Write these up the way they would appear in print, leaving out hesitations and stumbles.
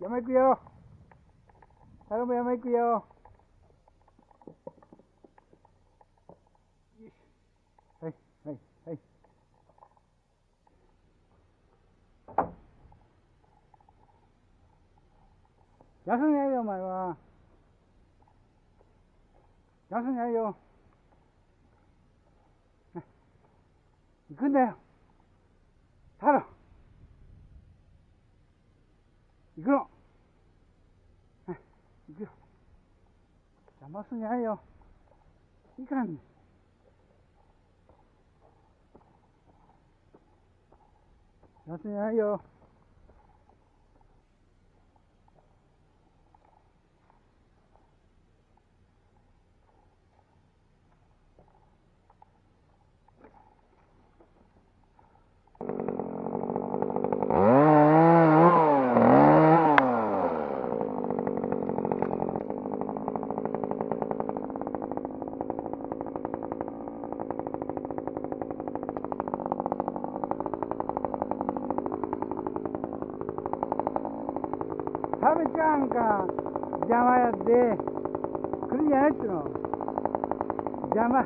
山行くよ。頼む、山行くよ。よし。はい、はい、はい。休んないよ、お前は。休んないよ。行くんだよ。太郎。行くの。行くよ。邪魔すんじゃないよ。いかんね。休んじゃないよ。食べちゃうんか。邪魔やって。来るんじゃないっつうの。邪魔。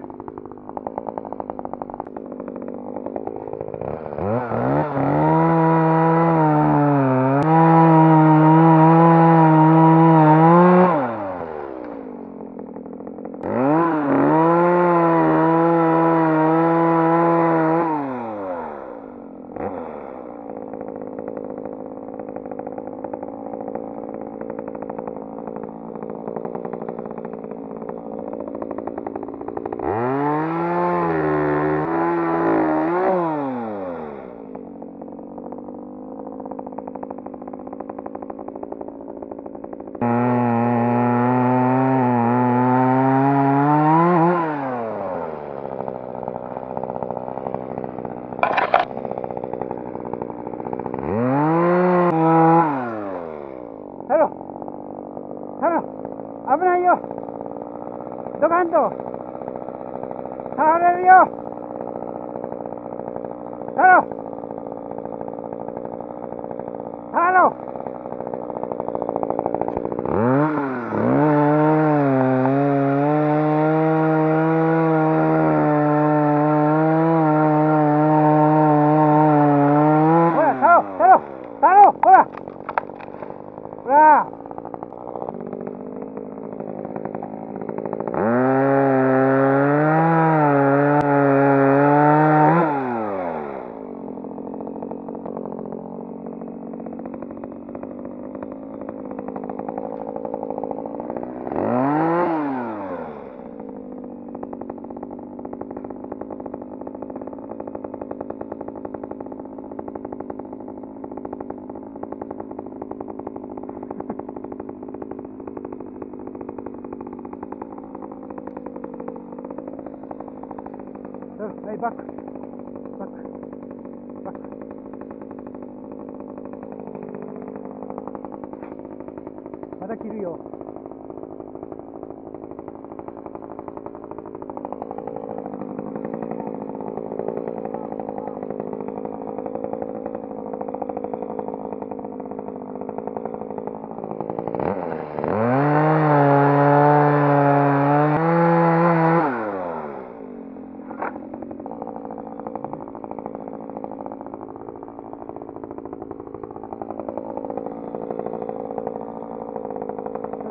危ないよ。ドカンと倒れるよ。太郎、太郎。ほら、太郎、太郎、太郎、ほら、ほら。はい、バック、バック、バック。また切るよ。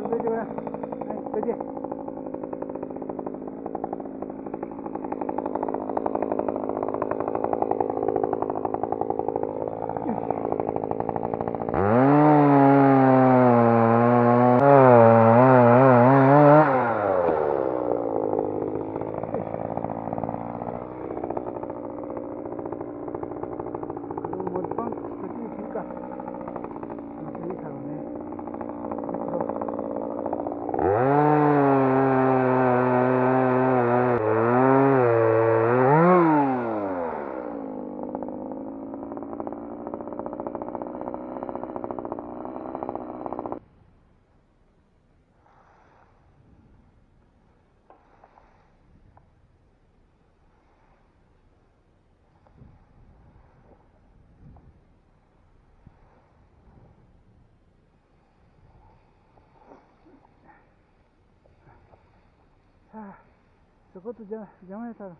はい、どいて。いいからね。そこと邪魔やったら。